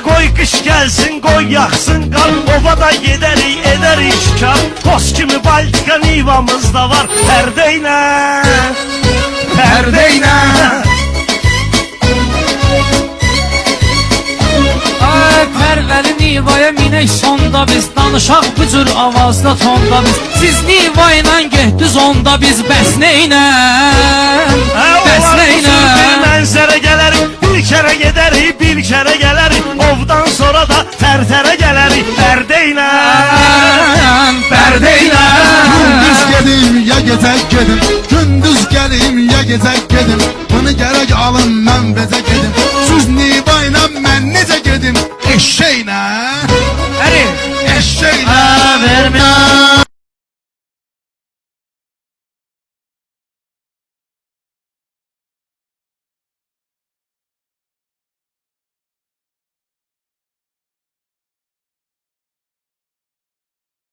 Qoy qış gəlsin, qoy yaxsın qar. Ovada gedərik, edərik şikar. Toz kimi Baltika Nivamız da var. Pərdəynə, pərdəynə. Pərvəli Nivaya minək sonda biz, danışaq bu cür avazda tonda biz. Siz Niva ilə getdiniz onda biz, bəs neynə? Bəs neynə? Bir mənzərə gələrik, bir kərə gedərik, bir kərə gələrik. Ovdan sonra da tərtərə gələrik. Pərdəynə, pərdəynə. Gündüz gedim ya gecə gedim, gündüz gelim ya gecə gedim. Bunu gərək alın mən bezə gedim. Siz